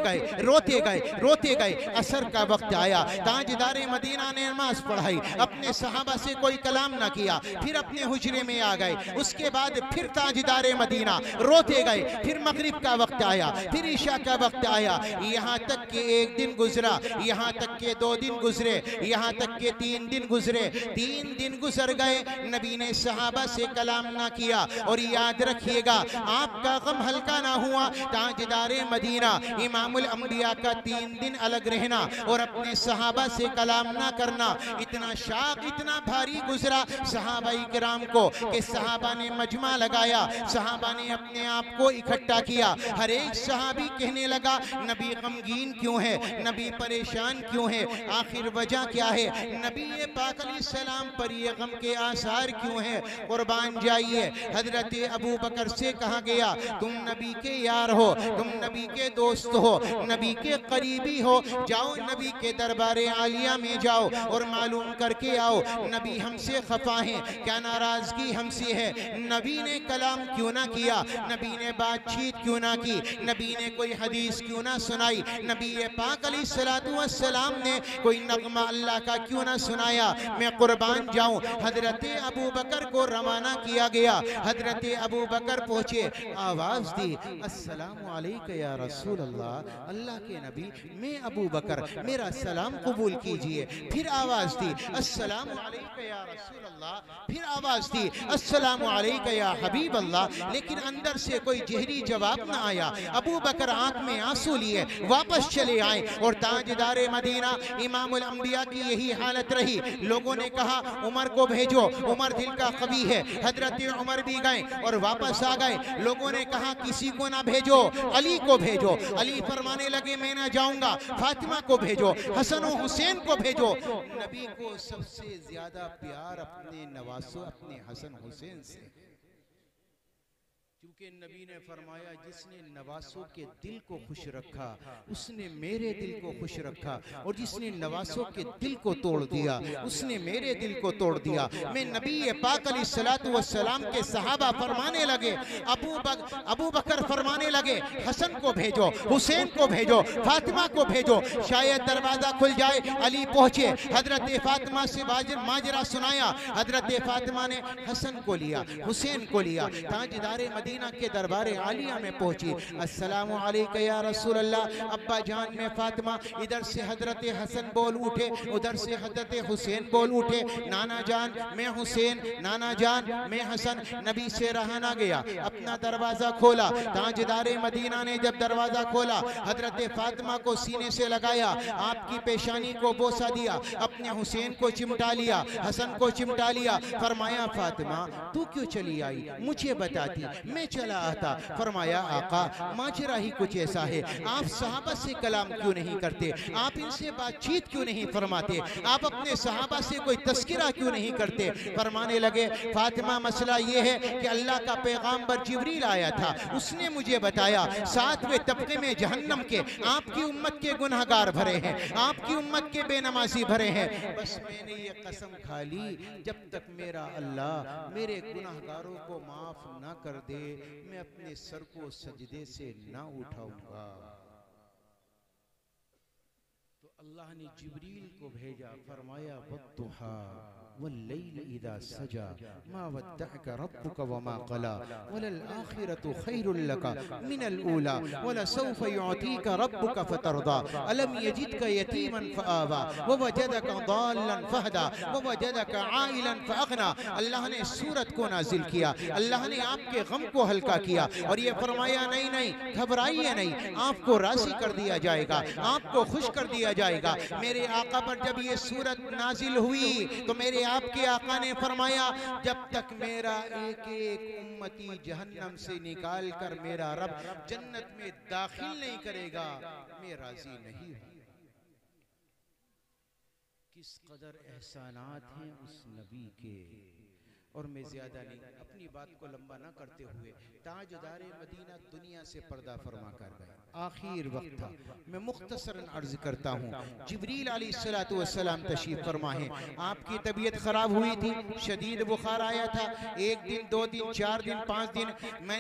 गए। असर का वक्त आया, ताजदार मदीना ने नमाज पढ़ाई, अपने सहाबा से कोई कलाम ना किया, फिर अपने हुजरे में आ गए। उसके बाद फिर ताजदार मदीना रोते गए। फिर मगरिब का वक्त आया, फिर ईशा का वक्त आया। यहाँ तक कि एक दिन गुजरा, यहाँ तक के 2 दिन गुजरे, यहाँ तक के 3 दिन गुजरे। 3 दिन गुजर गए, नबी ने सहाबा से कलाम ना किया। और याद रखिएगा आपका गम हल्का ना हुआ। ताजदार मदीना इमामुल अंबिया का 3 दिन अलग रहना और अपने सहाबा से कलाम ना करना इतना शाक, इतना भारी गुजरा सहाबाई किराम को कि सहाबा ने मजमा लगाया, सहाबा ने अपने आप को इकट्ठा किया। हर एक सहाबी कहने लगा नबी गमगीन क्यों है, नबी परेशान क्यों है, आखिर वजह क्या है, नबी पाक अलैहिस्सलाम पर ये गम के आसार क्यों है? कुर्बान जाइए। हजरत अबू बकर से कहा गया तुम नबी के यार हो, तुम नबी के दोस्त हो, नबी के करीबी हो, जाओ नबी के दरबार आलिया में जाओ और मालूम करके आओ नबी हमसे खफा हैं, क्या नाराजगी हमसे है, नबी ने कलाम क्यों ना किया, नबी ने बातचीत क्यों ना की, नबी ने कोई हदीस क्यों ना सुनाई, नबी पाक अलैहिस्सलातु वस्सलाम ने कोई नगमा अल्लाह का क्यों ना सुनाया? मैं कुर्बान जाऊं। हजरत अबू बकर को रवाना किया गया। हजरत अबू बकर पहुंचे, आवाज दी अस्सलामु अलैका या रसूल अल्लाह, अल्लाह के नबी मैं अबू बकर, मेरा सलाम कबूल कीजिए। फिर आवाज दी अस्सलामु अलैका या रसूल अल्लाह, फिर आवाज दी अस्सलामु अलैका या हबीब अल्लाह। लेकिन अंदर से कोई जहरी जवाब ना आया। अबू बकर आंख में आंसू लिए वापस चले आए और ताजदार मदीना इमामुल अंबिया की यही हालत रही। लोगों ने कहा उमर को भेजो, उमर दिल का कवि है। हजरत उमर भी गए और वापस आ गए। लोगों ने कहा किसी को ना भेजो, अली को भेजो। अली फरमाने लगे मैं ना जाऊंगा। फातिमा को भेजो, हसन और हुसैन को भेजो। नबी को सबसे ज्यादा प्यार अपने नवासों, अपने हसन हुसैन से, क्योंकि नबी ने फरमाया जिसने नवासों के दिल को खुश रखा उसने मेरे दिल को खुश रखा, और जिसने नवासों के दिल को तोड़ दिया उसने मेरे दिल को तोड़ दिया। मैं नबी पाक अलैहिस्सलातु वस्सलाम के सहाबा फरमाने लगे, अबू बकर फरमाने लगे हसन को भेजो, हुसैन को भेजो, फातिमा को भेजो, शायद दरवाजा खुल जाए। अली पहुंचे, हजरत फातिमा से माजरा सुनाया। हजरत फातिमा ने हसन को लिया, हुसैन को लिया, ताजदार मदीना के दरबार आलिया में पहुंची। अस्सलामु अलैका या रसूल अल्लाह। अब्बा जान में फातिमा, इधर से हजरत हसन बोल उठे, उधर से हजरत हुसैन बोल उठे, नाना जान मैं हुसैन, नाना जान मैं हसन। नबी से रहा ना गया, अपना दरवाजा खोला। ताजदार मदीना ने जब दरवाजा खोला, हजरत फातिमा को सीने से लगाया, आपकी पेशानी को बोसा दिया, अपने हुसैन को चिमटा लिया, हसन को चिमटा लिया। फरमाया फातिमा तू क्यों चली आई, मुझे बताती मैं चला आता। फरमाया आका माजरा ही कुछ ऐसा है, आप सहाबा से कलाम क्यों नहीं करते, आप इनसे बातचीत क्यों नहीं फरमाते, आप अपने सहाबा से कोई तस्किरा क्यों नहीं करते। फरमाने लगे फातिमा मसला ये है कि अल्लाह का पैगाम्बर जिब्रील आया था, उसने मुझे बताया 7वें तबके में जहन्नम के आपकी उम्मत के गुनहगार भरे हैं, आपकी उम्मत के बेनमाजी भरे हैं। बस मैंने ये कसम खा ली जब तक मेरा अल्लाह मेरे गुनहगारों को माफ ना कर दे मैं अपने सर को सजदे से ना उठाऊंगा। तो अल्लाह ने जिब्रील को भेजा, फरमाया वद्दुहा वल्लैल इज़ा सजा मा वद्दअका रब्बुका वमा क़ला वलल आखिरतु खैरुल लका मिनल ऊला वलसौफ युअतीका रब्बुका फतरदा अलम यजिदका यतीमन फआवा ववजदका दाल्लन फहदा ववजदका आइलन फअगना। अल्लाह ने सूरत को नाजिल किया, अल्लाह ने आपके गम को हल्का किया और ये फरमाया नहीं नहीं घबराइए नहीं, आपको राज़ी कर दिया जाएगा, आपको खुश कर दिया जाएगा। मेरे आका पर जब ये सूरत नाजिल हुई तो मेरे आपके आका ने फरमाया जब तक मेरा एक एक उम्मती जहन्नम से निकाल कर मेरा रब जन्नत में दाखिल नहीं करेगा मैं राजी नहीं हूं। किस कदर एहसानात हैं उस नबी के। और मैं ज्यादा नहीं अपनी बात को लंबा ना करते हुए ताजदार मदीना दुनिया से पर्दा फरमा कर गए, आखिर वक्त था। मैं मुख्तसरन अर्ज करता हूँ, जिब्रील अलैहिस्सलातु वस्सलाम तशरीफ फरमा है, आपकी तबीयत खराब हुई थी, शदीद बुखार आया था। 1 दिन 2 दिन 4 दिन 5 दिन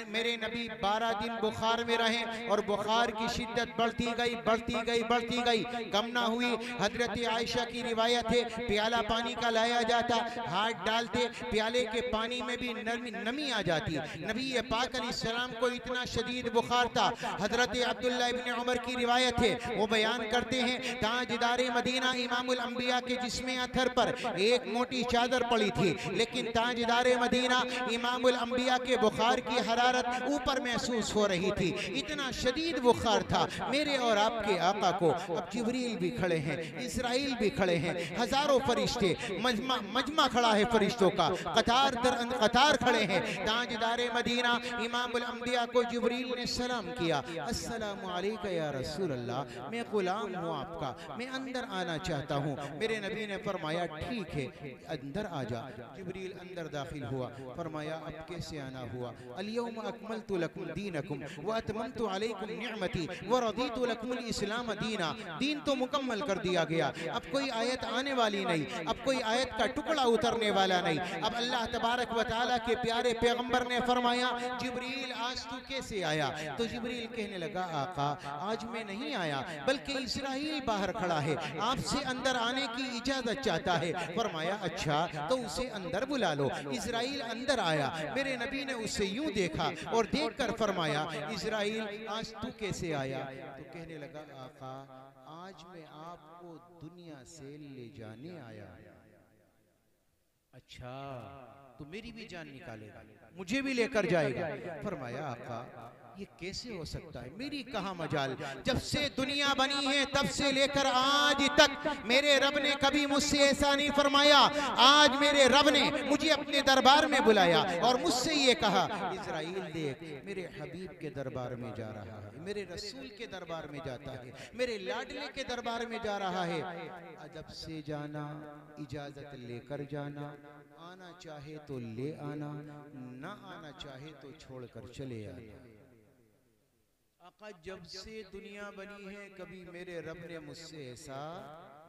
मेरे नबी 12 दिन बुखार में रहे और बुखार की शिद्दत बढ़ती गई बढ़ती गई बढ़ती गई, कम ना हुई। हजरत आयशा की रिवायत है, प्याला पानी का लाया जाता, हाथ डालते प्याले के पानी में भी नमी आ जाती। नबी पाक अलैहिस्सलाम को इतना शदीद बुखार था। हजरत अब्दुल्लाह इब्न उमर की रिवायत है, वो बयान करते हैं ताजदार मदीना इमामुल अंबिया के जिस्म अथर पर एक मोटी चादर पड़ी थी, लेकिन ताजदार मदीना इमामुल अंबिया के बुखार की हरारत ऊपर महसूस हो रही थी, इतना शदीद बुखार था मेरे और आपके आका को। अब जिब्रील भी खड़े हैं, इस्राइल भी खड़े हैं, हजारों फरिश्ते, मजमा खड़ा है फरिश्तों का, कतार खड़े हैं। ताजदार मदीना इमामुल अंबिया को जिब्रील ने सलाम किया, अस्सलामु अलैका या रसूल अल्लाह, मैं गुलाम हूँ आपका, मैं अंदर आना चाहता हूँ। मेरे नबी ने फरमाया ठीक है अंदर आ जा। जिब्रील अंदर दाखिल हुआ, फरमाया अब कैसे आना हुआ। अल-यौम अकमलतु लकुम दीनकुम व अतममतु अलैकुम निअमती व रदीतु लकुमुल इस्लाम दीना। दीन तो मुकम्मल कर दिया गया, अब कोई आयत आने वाली नहीं, अब कोई आयत का टुकड़ा उतरने वाला नहीं। अब अल्लाह तबारक व तआला के प्यारे पैगंबर ने फरमाया जिब्रील आज तू कैसे आया। तो जिब्रील कहने लगा आका आज मैं नहीं आया, बल्कि इस्राइल बाहर खड़ा है, आपसे अंदर आने की इजाजत चाहता है। फरमाया अच्छा तो उसे अंदर बुला लो। इस्राइल अंदर आया, मेरे नबी ने उसे यूं देखा और देखकर फरमाया इस्राइल आज तू कैसे आया। तो कहने लगा आका आज मैं आपको दुनिया से ले जाने आया। अच्छा तो मेरी भी जान निकालेगा, मुझे भी लेकर जाएगा। फरमाया आका ये कैसे हो सकता है, मेरी कहाँ मजाल, जब से दुनिया बनी है तब से लेकर आज तक मेरे रब ने कभी मुझसे ऐसा नहीं फरमाया। आज मेरे रब ने मुझे अपने दरबार में बुलाया और मुझसे ये कहा इस्राइल देख मेरे हबीब के दरबार में जा रहा है, मेरे रसूल के दरबार में जाता है, मेरे लाडले के दरबार में जा रहा है। अदब से जाना, इजाजत लेकर जाना, आना चाहे तो ले आना, ना आना चाहे तो छोड़कर चले आना। आका जब से दुनिया बनी है कभी मेरे रब ने मुझसे ऐसा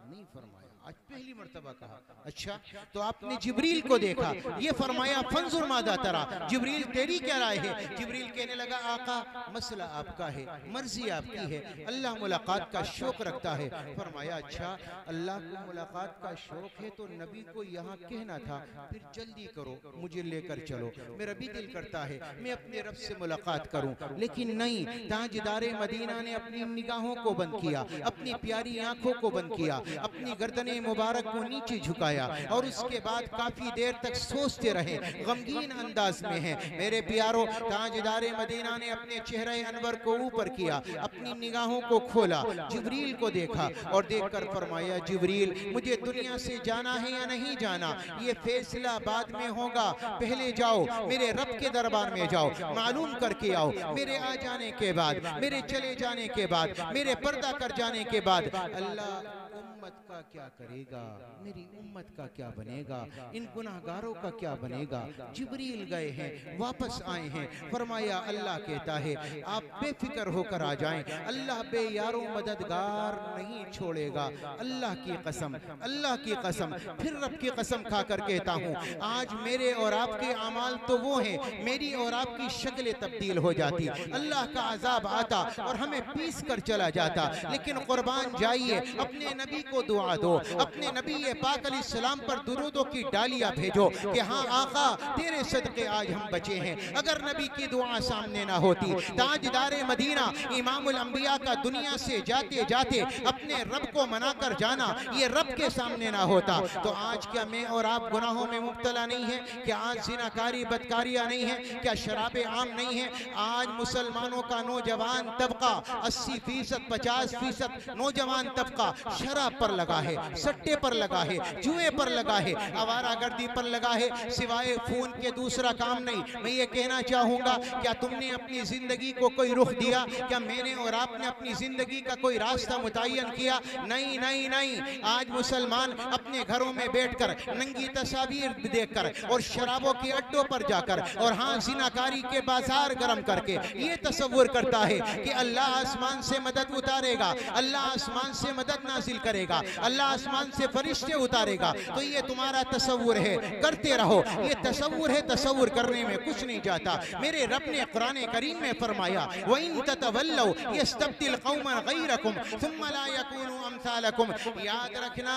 नहीं फरमाया, आज पहली मर्तबा कहा। अच्छा तो आपने जिब्रील को देखा, ये फरमाया फंजुर मादा तरा, जिब्रील तेरी क्या राय है। जिब्रील कहने लगा आका मसला आपका है, मर्जी आपकी है, अल्लाह मुलाकात का शौक रखता है। फरमाया अच्छा अल्लाह को मुलाकात का शौक है तो नबी को यहाँ कहना था फिर जल्दी करो मुझे लेकर चलो, मेरा भी दिल करता है मैं अपने रब से मुलाकात करूं। लेकिन नहीं, ताजदारे मदीना ने अपनी निगाहों को बंद किया, अपनी प्यारी आंखों को बंद किया, अपनी गर्दने मुबारक को नीचे झुकाया और उसके बाद काफी देर तक सोचते रहे, गमगीन अंदाज में है। मेरे प्यारों ताजदारे मदीना ने अपने चेहरे अनवर को ऊपर किया, अपनी निगाहों को खोला, जिब्रील को देखा और देखकर फरमाया जिब्रील मुझे दुनिया से जाना है या नहीं जाना ये फैसला बाद में होगा, पहले जाओ मेरे रब के दरबार में जाओ, मालूम करके आओ। मेरे आ जाने के बाद, मेरे चले जाने के बाद, मेरे पर्दा कर जाने के बाद अल्लाह उम्मत का क्या करेगा, मेरी उम्मत का क्या बनेगा, इन गुनाहगारों का क्या बनेगा। जिब्रील गए हैं, वापस आए हैं, फरमाया अल्लाह कहता है आप बेफिक्र होकर आ जाएं, अल्लाह बेयारों मददगार नहीं छोड़ेगा। अल्लाह की कसम, अल्लाह की कसम, फिर रब की कसम खाकर कहता हूँ आज मेरे और आपके अमाल तो वो हैं, मेरी और आपकी शक्लें तब्दील हो जाती, अल्लाह का अजाब आता और हमें पीस कर चला जाता। लेकिन कुर्बान जाइए अपने नबी को दुआ दो, अपने नबी पाक अलैहिस्सलाम पर दुरूदों की डालियां भेजो कि हाँ आका तेरे सदके आज हम बचे हैं। अगर नबी की दुआ सामने ना होती, ताजदारे मदीना इमामुल अंबिया का दुनिया से जाते जाते अपने रब को मनाकर जाना ये रब के सामने ना होता, तो आज क्या मैं और आप गुनाहों में मुब्तला नहीं है? क्या आज जिनाकारी बदकारियां नहीं है? क्या शराबे आम नहीं है? आज मुसलमानों का नौजवान तबका 80%, 50% नौजवान तबका शराब पर लगा है, सट्टे पर लगा है, जुए पर लगा है, आवारागर्दी पर लगा है, सिवाय खून के दूसरा काम नहीं। मैं ये कहना चाहूंगा, क्या तुमने अपनी जिंदगी को कोई रुख दिया? क्या मैंने और आपने अपनी जिंदगी का कोई रास्ता मुतय्यन किया? नहीं नहीं नहीं। आज मुसलमान अपने घरों में बैठकर नंगी तस्वीर देखकर और शराबों के अड्डों पर जाकर और हाँ जिनाकारी के बाजार गर्म करके ये तसव्वुर करता है कि अल्लाह आसमान से मदद उतारेगा, अल्लाह आसमान से मदद नाजिल करेगा, अल्लाह आसमान से फरिश्ते उतारेगा। तो ये तुम्हारा तसव्वुर है, करते रहो। ये तसव्वुर है, तसव्वुर करने में कुछ नहीं जाता। मेरे रब ने कुरान करीम में फरमाया, व इन ततवल्लौ यस्तब्दिल कौमन गैरकुम सुम्मा ला यकूनु अमसालकुम। याद रखना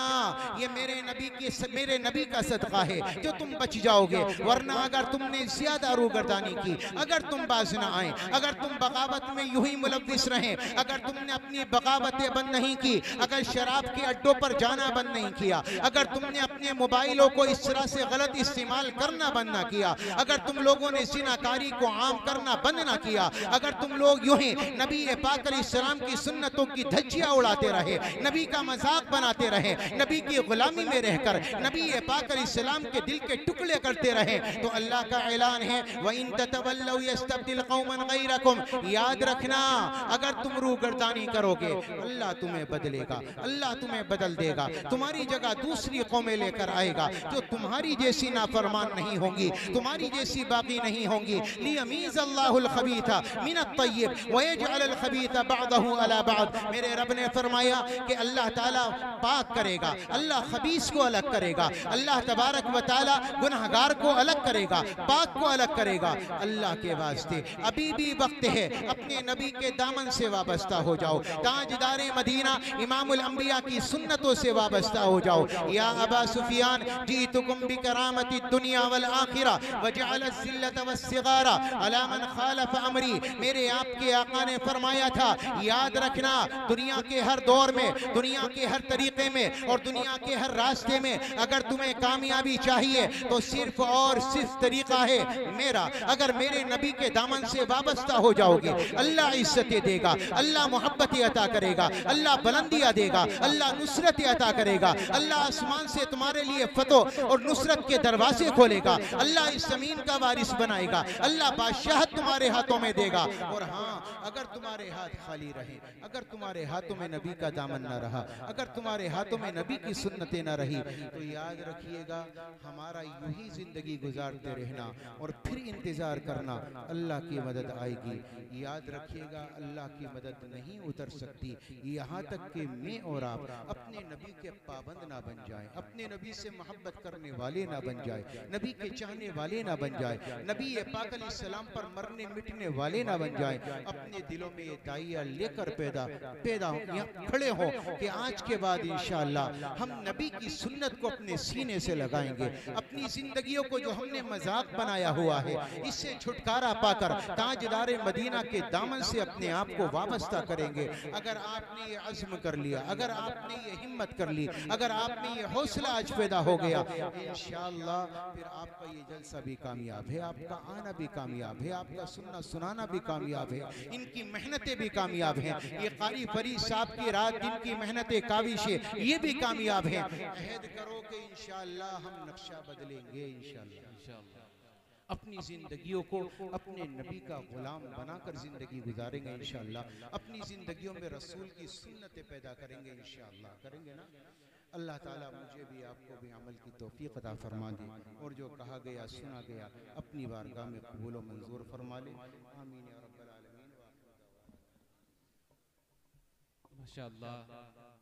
ये मेरे नबी का सदका है जो तुम बच जाओगे, वरना अगर तुमने ज्यादा रूगर्दानी की, अगर तुम बाज ना आए, अगर तुम बगावत में यूं ही मुलव्विस रहे, अगर तुमने अपनी बगावतें बंद नहीं की, अगर शराब के अड्डों पर जाना बंद नहीं किया, अगर तुमने अपने मोबाइलों को इस तरह से गलत इस्तेमाल करना बंद ना किया, अगर तुम लोगों ने जिनाकारी को आम करना बंद ना किया, अगर तुम लोग यूं ही नबी पाक अलैहिस्सलाम की सुन्नतों की धज्जियां उड़ाते रहे, नबी का मजाक बनाते रहे, नबी की गुलामी में रहकर नबी पाक अलैहिस्सलाम के दिल के टुकड़े करते रहे, तो अल्लाह का ऐलान है, व इन ततवल्लौ यस्तब्दिल कौमन गैरकुम। याद रखना अगर तुम रूगर्दानी करोगे अल्लाह तुम्हें बदलेगा, अल्लाह तुम्हें बदल देगा, तुम्हारी जगह दूसरी कौमें लेकर आएगा जो तुम्हारी जैसी नाफरमान नहीं होंगी, तुम्हारी जैसी बाकी नहीं होंगी। लियमीज़ अल्लाहुल खबीथा मिनत तय्यब व यजअलल खबीथा बअदहु अला बअद। मेरे रब ने फरमाया कि अल्लाह ताला पाक करेगा, अल्लाह खबीस को अलग करेगा, अल्लाह तबारक व तआला गुनहगार को अलग करेगा, पाक को अलग करेगा। अल्लाह के वास्ते अभी भी वक्त है, अपने नबी के दामन से वाबस्ता हो जाओ, ताजदारे मदीना इमामुल अंबिया की सुन्नतों से वाबस्ता हो जाओ। या अबा सुफियान जीतुकुम बिकरामति दुनिया वल आखिरा वजअल ज़िल्लत वस्सिगारा अला मन खालफ अमरी। मेरे आपके आका ने फरमाया था, याद रखना दुनिया के हर दौर में, दुनिया के हर तरीके में और दुनिया के हर रास्ते में अगर तुम्हें कामयाबी चाहिए तो सिर्फ और सिर्फ तरीका है मेरा। अगर मेरे नबी के दामन से वाबस्ता हो जाओगे अल्लाह इज्जतें देगा, अल्लाह मोहब्बतें अता करेगा, अल्लाह बुलंदियां देगा, अल्लाह नुसरतें अता करेगा, अल्लाह आसमान से तुम्हारे लिए फतह और नुसरत के दरवाजे खोलेगा, अल्लाह इस जमीन का वारिस बनाएगा, अल्लाह बादशाहत तुम्हारे हाथों में देगा। और हाँ अगर तुम्हारे हाथ खाली रहे, अगर तुम्हारे हाथों में नबी का दामन न रहा, अगर तुम्हारे हाथों में नबी की सुन्नतें न रही, तो याद रखिएगा हमारा यूं ही जिंदगी गुजारते रहना और फिर इंतजार करना अल्लाह की मदद आएगी। याद रखिएगा अल्लाह की मदद नहीं उतर सकती यहाँ तक कि मैं और आप अपने नबी के पाबंद ना बन जाएं, अपने नबी से मोहब्बत करने वाले ना बन जाए, नबी के चाहने वाले ना बन जाए, नबी पाक अलैहिस्सलाम पर मरने मिटने वाले ना बन जाए। अपने दिलों में ये दाइया लेकर पैदा यहाँ खड़े हो कि आज के बाद इंशाअल्लाह हम नबी की सुन्नत को अपने सीने से लगाएंगे, अपनी जिंदगियों को जो हमने मजाक बनाया हुआ है इससे छुटकारा पाकर ताजदारे मदीना के दामन से अपने आप को वाबस्ता करेंगे। अगर आपने ये अज़्म कर लिया, अगर आपने ये हिम्मत कर ली, अगर आपने ये हौसला आज पैदा हो गया, इंशाअल्लाह फिर आपका ये जलसा भी कामयाब है, आपका आना भी कामयाब है, आपका सुनना सुनाना भी कामयाब है, इनकी मेहनतें भी कामयाब हैं, ये कारी फरीद साहब की रात दिन की मेहनतें काविशें ये भी कामयाब हैं। अहद करो कि इंशाअल्लाह हम नक्शा बदलेंगे, इंशाअल्लाह अपनी जिंदगियों को अपने नबी का गुलाम बनाकर जिंदगी गुजारेंगे इंशाअल्लाह, अपनी जिंदगियों में रसूल की सुन्नतें पैदा करेंगे इंशाअल्लाह, करेंगे ना। अल्लाह ताला मुझे भी आपको भी अमल की तौफीक अता फरमा दे और जो कहा गया सुना गया अपनी बारगाह में कबूल व मंजूर फरमा ले। आमीन या रब्बल आलमीन। माशाअल्लाह।